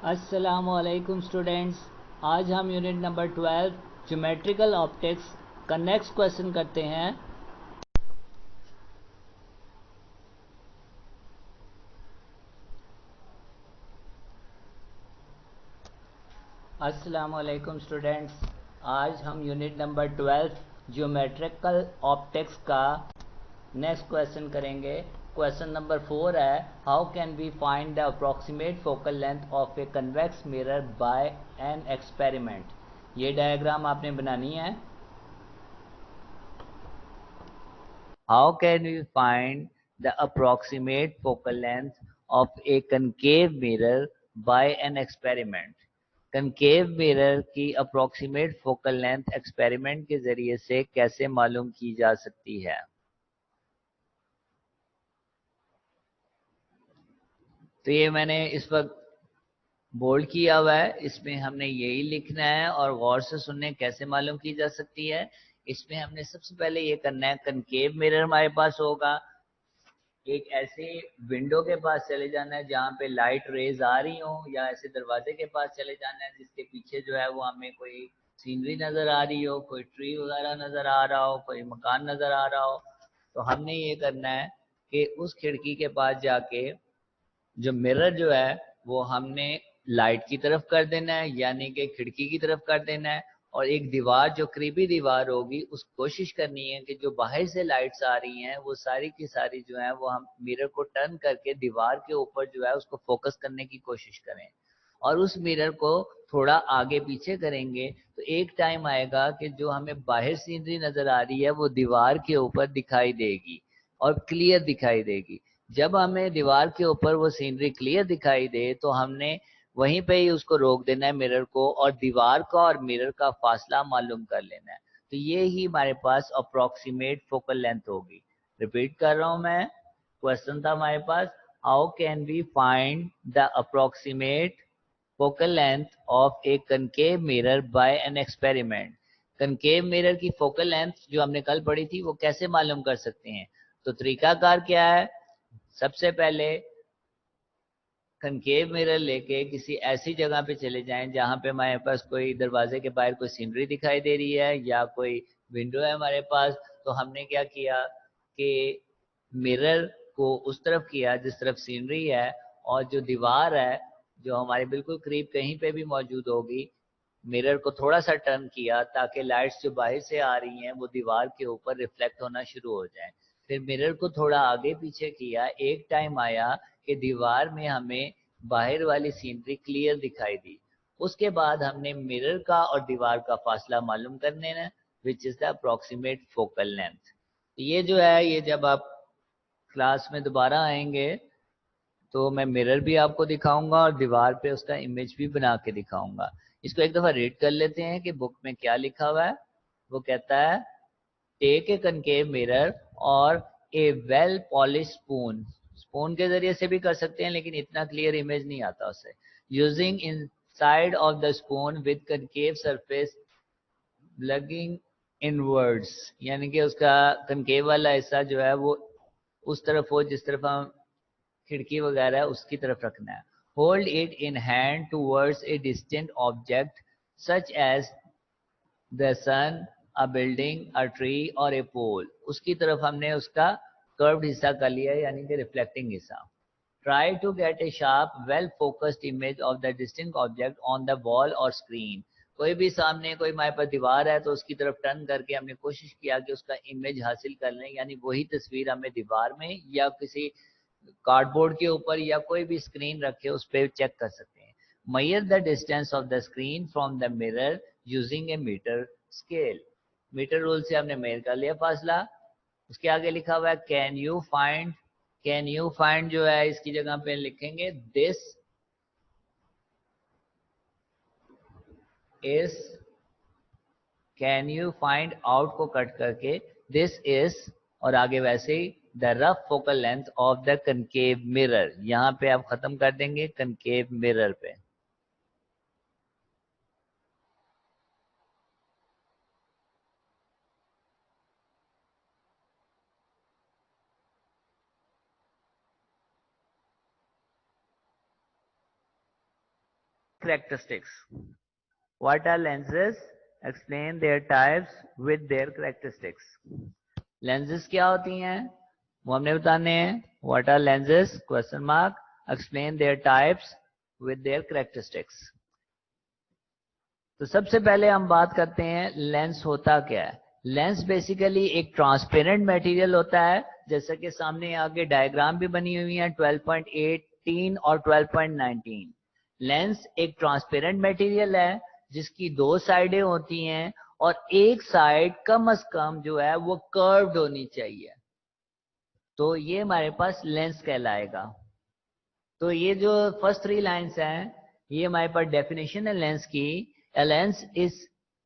अस्सलामुअलैकुम स्टूडेंट्स। आज हम यूनिट नंबर 12 ज्योमेट्रिकल ऑप्टिक्स का नेक्स्ट क्वेश्चन करते हैं। अस्सलामुअलैकुम स्टूडेंट्स, आज हम यूनिट नंबर 12 ज्योमेट्रिकल ऑप्टिक्स का नेक्स्ट क्वेश्चन करेंगे। क्वेश्चन नंबर 4 है, how can we find the approximate focal length of a convex mirror by an experiment. ये डायग्राम आपने बनानी है। How can we find the approximate focal length of a concave mirror by an experiment? Concave mirror की approximate focal length experiment के जरिए से कैसे मालूम की जा सकती है। तो ये मैंने इस वक्त बोल्ड किया हुआ है, इसमें हमने यही लिखना है और गौर से सुनने कैसे मालूम की जा सकती है। इसमें हमने सबसे पहले ये करना है, कनकेव मिरर हमारे पास होगा, एक ऐसे विंडो के पास चले जाना है जहाँ पे लाइट रेज आ रही हो, या ऐसे दरवाजे के पास चले जाना है जिसके पीछे जो है वो हमें कोई सीनरी नजर आ रही हो, कोई ट्री वगैरह नजर आ रहा हो, कोई मकान नजर आ रहा हो। तो हमने ये करना है कि उस खिड़की के पास जाके जो मिरर जो है वो हमने लाइट की तरफ कर देना है, यानी कि खिड़की की तरफ कर देना है। और एक दीवार जो करीबी दीवार होगी उस कोशिश करनी है कि जो बाहर से लाइट्स आ रही हैं वो सारी की सारी जो है वो हम मिरर को टर्न करके दीवार के ऊपर जो है उसको फोकस करने की कोशिश करें। और उस मिरर को थोड़ा आगे पीछे करेंगे तो एक टाइम आएगा कि जो हमें बाहर सीनरी नजर आ रही है वो दीवार के ऊपर दिखाई देगी और क्लियर दिखाई देगी। जब हमें दीवार के ऊपर वो सीनरी क्लियर दिखाई दे तो हमने वहीं पे ही उसको रोक देना है मिरर को, और दीवार का और मिरर का फासला मालूम कर लेना है। तो ये ही हमारे पास अप्रोक्सीमेट फोकल लेंथ होगी। रिपीट कर रहा हूं मैं, क्वेश्चन था हमारे पास, how can we find the approximate focal length of a concave mirror by an experiment. Concave mirror की फोकल लेंथ जो हमने कल पढ़ी थी वो कैसे मालूम कर सकते हैं। तो तरीकाकार क्या है, सबसे पहले कनकेव मिरर लेके किसी ऐसी जगह पे चले जाएं जहां पे हमारे पास कोई दरवाजे के बाहर कोई सीनरी दिखाई दे रही है या कोई विंडो है हमारे पास। तो हमने क्या किया कि मिरर को उस तरफ किया जिस तरफ सीनरी है, और जो दीवार है जो हमारे बिल्कुल करीब कहीं पे भी मौजूद होगी, मिरर को थोड़ा सा टर्न किया ताकि लाइट्स जो बाहर से आ रही हैं वो दीवार के ऊपर रिफ्लेक्ट होना शुरू हो जाए। फिर मिरर को थोड़ा आगे पीछे किया, एक टाइम आया कि दीवार में हमें बाहर वाली सीनरी क्लियर दिखाई दी। उसके बाद हमने मिरर का और दीवार का फासला मालूम करने हैं, which is the approximate focal length. ये जो है ये जब आप क्लास में दोबारा आएंगे तो मैं मिरर भी आपको दिखाऊंगा और दीवार पे उसका इमेज भी बना के दिखाऊंगा। इसको एक दफा रीड कर लेते हैं कि बुक में क्या लिखा हुआ है। वो कहता है, टेक ए कनकेव मिरर और ए वेल पॉलिश स्पून। स्पून के जरिए से भी कर सकते हैं लेकिन इतना क्लियर इमेज नहीं आता उससे। Using in side of the spoon with concave surface logging inwards, यानी कि उसका कनकेव वाला हिस्सा जो है वो उस तरफ हो जिस तरफ हम खिड़की वगैरह है उसकी तरफ रखना है। Hold it in hand towards a distant object such as the sun, a building, a tree और ए पोल। उसकी तरफ हमने उसका कर्व्ड हिस्सा कर लिया है, यानी कि रिफ्लेक्टिंग हिस्सा। Try to get a sharp well focused image of the distinct object on the wall और स्क्रीन। कोई भी सामने कोई हमारे पास दीवार है तो उसकी तरफ टर्न करके हमने कोशिश किया कि उसका इमेज हासिल कर लें, यानी वही तस्वीर हमें दीवार में या किसी कार्डबोर्ड के ऊपर या कोई भी स्क्रीन रखे उस पर चेक कर सकते हैं। Measure the distance of the screen from the mirror using a metre scale. Metre rule से हमने मेजर कर लिया फासला। उसके आगे लिखा हुआ है can you find. Can you find जो है इसकी जगह पे लिखेंगे this is, can you find out को कट करके दिस इज, और आगे वैसे ही the rough focal length of the concave mirror. यहाँ पे आप खत्म कर देंगे कनकेव मिरर पे। characteristics. What are lenses? Explain their types with their characteristics. Lenses क्या होती हैं वो हमने बताने हैं. What are lenses? Question mark. Explain their types with their characteristics. तो सबसे पहले हम बात करते हैं लेंस होता क्या है. लेंस बेसिकली एक ट्रांसपेरेंट मटेरियल होता है, जैसा कि सामने आगे डायग्राम भी बनी हुई है 12.18 और 12.19. लेंस एक ट्रांसपेरेंट मटेरियल है जिसकी दो साइडें होती हैं और एक साइड कम से कम जो है वो कर्व्ड होनी चाहिए, तो ये हमारे पास लेंस कहलाएगा. तो ये जो फर्स्ट 3 लाइंस हैं ये हमारे पास डेफिनेशन है लेंस की. A lens is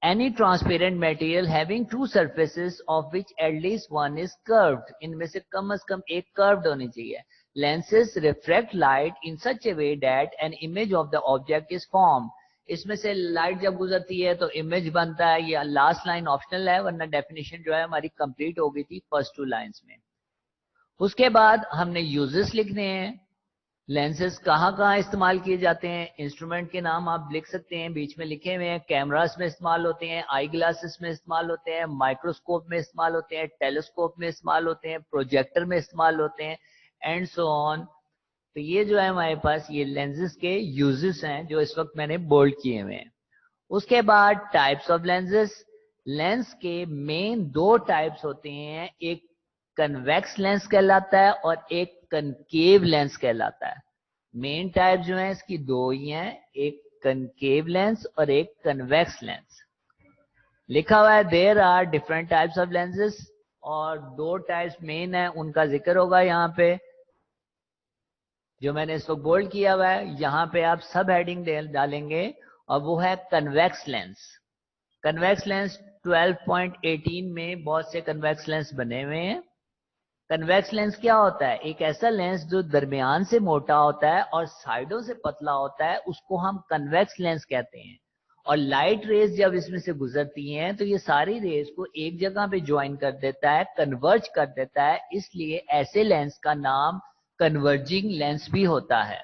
any transparent material having two surfaces of which at least one is curved. इनमें से कम एक curved होनी चाहिए. Lenses refract light in such a way that an image of the object is formed. इसमें से light जब गुजरती है तो इमेज बनता है. ये लास्ट लाइन ऑप्शनल है, वरना डेफिनेशन जो है हमारी कंप्लीट हो गई थी फर्स्ट 2 लाइंस में. उसके बाद हमने यूजेस लिखने हैं. लेंसेज कहाँ कहाँ इस्तेमाल किए जाते हैं. इंस्ट्रूमेंट के नाम आप लिख सकते हैं, बीच में लिखे हुए हैं. कैमरास में इस्तेमाल होते हैं, आई ग्लासेस में इस्तेमाल होते हैं, माइक्रोस्कोप में इस्तेमाल होते हैं, टेलीस्कोप में इस्तेमाल होते हैं, प्रोजेक्टर में इस्तेमाल होते हैं, एंड सो ऑन. तो ये जो है हमारे पास ये लेंसेज के यूजेस हैं जो इस वक्त मैंने बोल्ड किए हुए हैं. उसके बाद टाइप्स ऑफ लेंसेज. लेंस के मेन 2 टाइप्स होते हैं. एक कन्वेक्स लेंस कहलाता है और एक कनकेव लेंस कहलाता है. मेन टाइप जो है इसकी 2 ही हैं, एक कनकेव लेंस और एक कन्वेक्स लेंस. लिखा हुआ है there are different types of lenses, और 2 टाइप्स मेन है उनका जिक्र होगा यहाँ पे जो मैंने इसको बोल्ड किया हुआ है. यहाँ पे आप सब हेडिंग डालेंगे और वो है कन्वेक्स लेंस. कन्वेक्स लेंस 12.18 में बहुत से कन्वेक्स लेंस बने हुए हैं. कन्वेक्स लेंस क्या होता है? एक ऐसा लेंस जो दरमियान से मोटा होता है और साइडों से पतला होता है, उसको हम कन्वेक्स लेंस कहते हैं. और लाइट रेज जब इसमें से गुजरती हैं तो ये सारी रेज को एक जगह पे ज्वाइन कर देता है, कन्वर्ज कर देता है. इसलिए ऐसे लेंस का नाम कन्वर्जिंग लेंस भी होता है.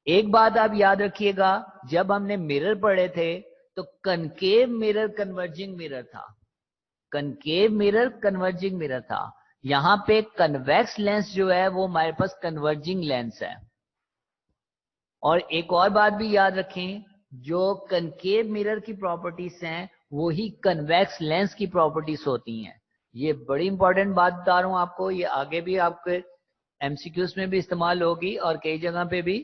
एक बात आप याद रखिएगा, जब हमने मिरर पढ़े थे तो कनकेव मिरर कन्वर्जिंग मिरर था. कनकेव मिरर कन्वर्जिंग मिरर था. यहां पे कन्वेक्स लेंस जो है वो हमारे पास कन्वर्जिंग लेंस है. और एक और बात भी याद रखें, जो कनकेव मिरर की प्रॉपर्टीज हैं वो ही कन्वेक्स लेंस की प्रॉपर्टीज होती हैं. ये बड़ी इंपॉर्टेंट बात बता रहा हूं आपको, ये आगे भी आपके एमसीक्यूज में भी इस्तेमाल होगी और कई जगह पे भी.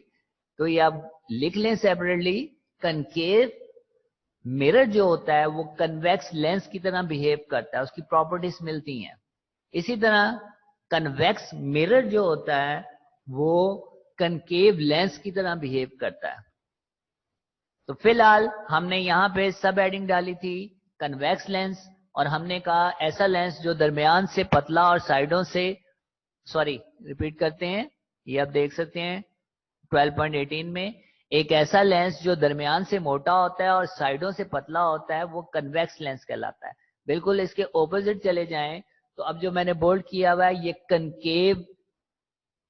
तो ये आप लिख लें सेपरेटली. कनकेव मिरर जो होता है वो कन्वेक्स लेंस की तरह बिहेव करता है, उसकी प्रॉपर्टीज मिलती हैं. इसी तरह कन्वेक्स मिरर जो होता है वो कनकेव लेंस की तरह बिहेव करता है. तो फिलहाल हमने यहां पे सब हेडिंग डाली थी कन्वेक्स लेंस, और हमने कहा ऐसा लेंस जो दरमियान से पतला और साइडों से, सॉरी रिपीट करते हैं, ये आप देख सकते हैं 12.18 में, एक ऐसा लेंस जो दरमियान से मोटा होता है और साइडों से पतला होता है वो कन्वेक्स लेंस कहलाता है. बिल्कुल इसके ऑपोजिट चले जाएं तो अब जो मैंने बोल्ड किया हुआ है ये कनकेव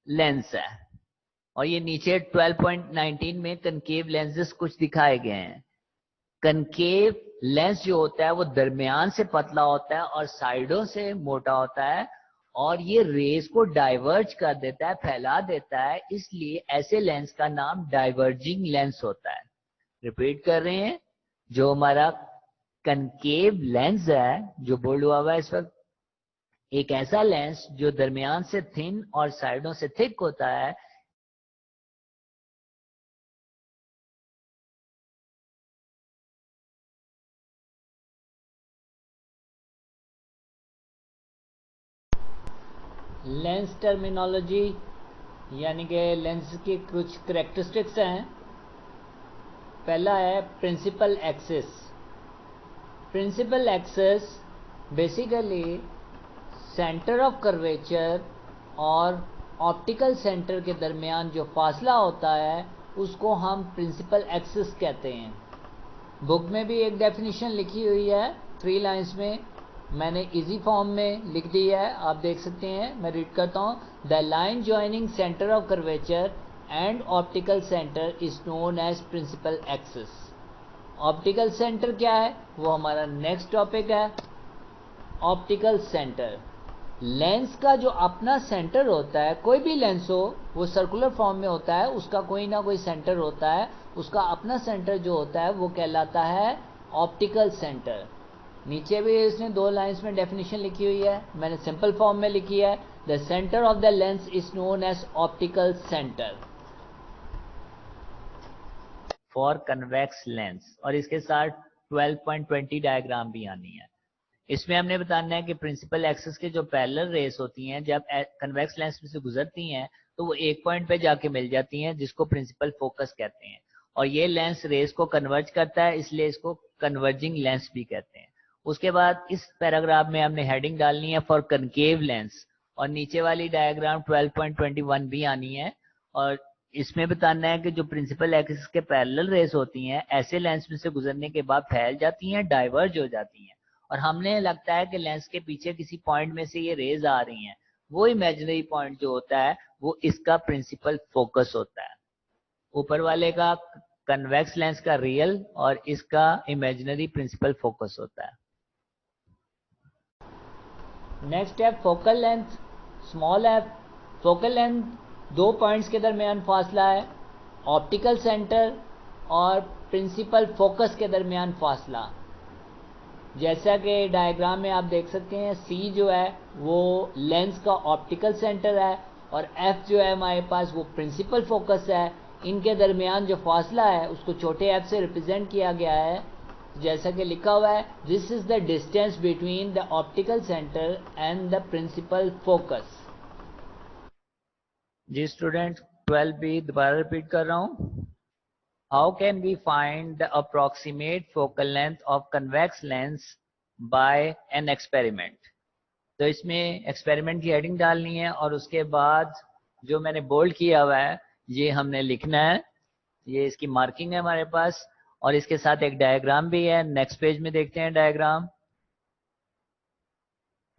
लेंस है, और ये नीचे 12.19 में कनकेव लेंसेज कुछ दिखाए गए हैं. कनकेव लेंस जो होता है वो दरमियान से पतला होता है और साइडों से मोटा होता है, और ये रेज को डाइवर्ज कर देता है, फैला देता है. इसलिए ऐसे लेंस का नाम डाइवर्जिंग लेंस होता है. रिपीट कर रहे हैं, जो हमारा कनकेव लेंस है जो बोल्ड हुआ हुआ है इस वक्त, एक ऐसा लेंस जो दरमियान से थिन और साइडों से थिक होता है. लेंस टर्मिनोलॉजी यानी कि लेंस की कुछ करेक्टरिस्टिक्स हैं. पहला है principal axis. Principal axis basically centre of curvature और ऑप्टिकल सेंटर के दरमियान जो फासला होता है उसको हम प्रिंसिपल एक्सिस कहते हैं. बुक में भी एक डेफिनेशन लिखी हुई है 3 लाइंस में, मैंने इजी फॉर्म में लिख दी है, आप देख सकते हैं. मैं रीड करता हूँ. The line joining centre of curvature and optical centre is known as principal axis. Optical centre क्या है, वो हमारा नेक्स्ट टॉपिक है। ऑप्टिकल सेंटर, लेंस का जो अपना सेंटर होता है, कोई भी लेंस हो वो सर्कुलर फॉर्म में होता है, उसका कोई ना कोई सेंटर होता है, उसका अपना सेंटर जो होता है वो कहलाता है ऑप्टिकल सेंटर। नीचे भी इसने 2 लाइंस में डेफिनेशन लिखी हुई है, मैंने सिंपल फॉर्म में लिखी है। The centre of the lens is known as optical centre for convex lens. और इसके साथ 12.20 डायग्राम भी आनी है। इसमें हमने बताना है कि प्रिंसिपल एक्सिस के जो पैरेलल रेस होती हैं जब कन्वेक्स लेंस में से गुजरती हैं तो वो एक पॉइंट पे जाके मिल जाती हैं, जिसको प्रिंसिपल फोकस कहते हैं। और ये लेंस रेस को कन्वर्ज करता है, इसलिए इसको कन्वर्जिंग लेंस भी कहते हैं। उसके बाद इस पैराग्राफ में हमने हेडिंग डालनी है फॉर कनकेव लेंस, और नीचे वाली डायग्राम 12.21 भी आनी है। और इसमें बताना है कि जो प्रिंसिपल एक्सिस के पैरेलल रेस होती हैं ऐसे लेंस में से गुजरने के बाद फैल जाती हैं, डाइवर्ज हो जाती हैं, और हमने लगता है कि लेंस के पीछे किसी पॉइंट में से ये रेज आ रही हैं। वो इमेजिनरी पॉइंट जो होता है वो इसका प्रिंसिपल फोकस होता है। ऊपर वाले का कन्वेक्स लेंस का रियल और इसका इमेजिनरी प्रिंसिपल फोकस होता है। नेक्स्ट है focal length, small F. Focal length 2 points के दरमियान फासला है, ऑप्टिकल सेंटर और प्रिंसिपल फोकस के दरमियान फासला। जैसा कि डायग्राम में आप देख सकते हैं, सी जो है वो लेंस का ऑप्टिकल सेंटर है और एफ जो है हमारे पास वो प्रिंसिपल फोकस है। इनके दरमियान जो फासला है उसको छोटे एफ से रिप्रेजेंट किया गया है, जैसा कि लिखा हुआ है, this is the distance between the optical centre and the principal focus. जी स्टूडेंट, 12 भी दोबारा रिपीट कर रहा हूँ। How can we find the approximate focal length of convex lens by an experiment? तो इसमें एक्सपेरिमेंट की हेडिंग डालनी है और उसके बाद जो मैंने बोल्ड किया हुआ है ये हमने लिखना है। ये इसकी मार्किंग है हमारे पास, और इसके साथ एक डायग्राम भी है। नेक्स्ट पेज में देखते हैं डायग्राम,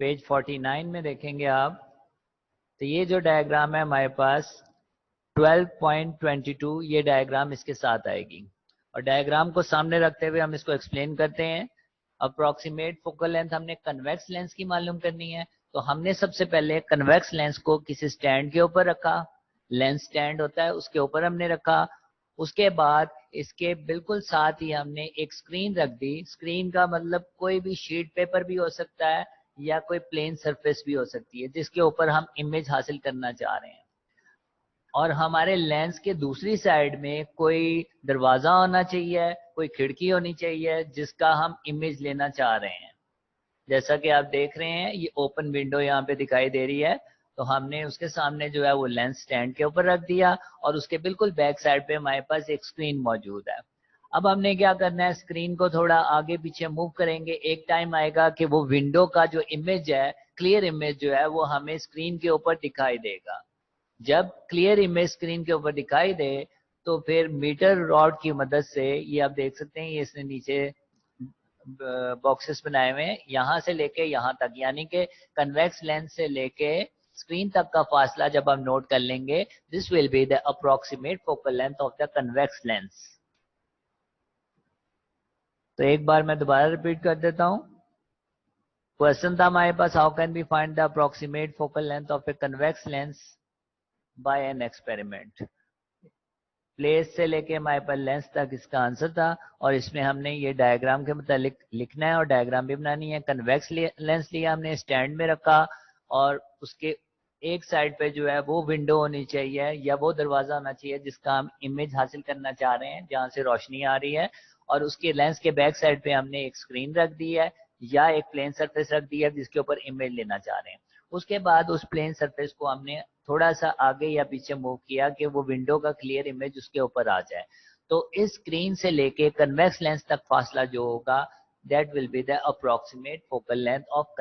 पेज 49 में देखेंगे आप। तो ये जो डायग्राम है हमारे पास 12.22, ये डायग्राम इसके साथ आएगी। और डायग्राम को सामने रखते हुए हम इसको एक्सप्लेन करते हैं। अप्रोक्सीमेट फोकल लेंथ हमने कन्वेक्स लेंस की मालूम करनी है, तो हमने सबसे पहले कन्वेक्स लेंस को किसी स्टैंड के ऊपर रखा, लेंस स्टैंड होता है उसके ऊपर हमने रखा। उसके बाद इसके बिल्कुल साथ ही हमने एक स्क्रीन रख दी। स्क्रीन का मतलब कोई भी शीट पेपर भी हो सकता है या कोई प्लेन सरफेस भी हो सकती है जिसके ऊपर हम इमेज हासिल करना चाह रहे हैं। और हमारे लेंस के दूसरी साइड में कोई दरवाजा होना चाहिए, कोई खिड़की होनी चाहिए जिसका हम इमेज लेना चाह रहे हैं। जैसा कि आप देख रहे हैं ये ओपन विंडो यहाँ पे दिखाई दे रही है, तो हमने उसके सामने जो है वो लेंस स्टैंड के ऊपर रख दिया और उसके बिल्कुल बैक साइड पे हमारे पास एक स्क्रीन मौजूद है। अब हमने क्या करना है, स्क्रीन को थोड़ा आगे पीछे मूव करेंगे। एक टाइम आएगा कि वो विंडो का जो इमेज है, क्लियर इमेज जो है, वो हमें स्क्रीन के ऊपर दिखाई देगा। जब क्लियर इमेज स्क्रीन के ऊपर दिखाई दे तो फिर मीटर रॉड की मदद से, ये आप देख सकते हैं, ये इसने नीचे बॉक्सेस बनाए हुए हैं, यहाँ से लेके यहाँ तक, यानी कि कन्वेक्स लेंस से लेके स्क्रीन तक का फासला जब हम नोट कर लेंगे, this will be the approximate focal length of the convex lens. तो एक बार मैं दोबारा रिपीट कर देता हूँ। क्वेश्चन था हमारे पास, how can we find the approximate focal length of a convex lens by an experiment. Place से लेके हमारे पास लेंस तक इसका आंसर था, और इसमें हमने ये डायग्राम के मुतालिक लिखना है और डायग्राम भी बनानी है। कन्वेक्स लेंस लिया हमने, स्टैंड में रखा, और उसके एक साइड पे जो है वो विंडो होनी चाहिए या वो दरवाजा होना चाहिए जिसका हम इमेज हासिल करना चाह रहे हैं, जहाँ से रोशनी आ रही है। और उसके लेंस के बैक साइड पे हमने एक स्क्रीन रख दी है या एक प्लेन सरफेस रख दी है जिसके ऊपर इमेज लेना चाह रहे हैं। उसके बाद उस प्लेन सरफेस को हमने थोड़ा सा आगे या पीछे मूव किया कि वो विंडो का क्लियर इमेज उसके ऊपर आ जाए। तो इस स्क्रीन से लेके कन्वेक्स लेंस तक फासला जो होगा, that will be the approximate focal length of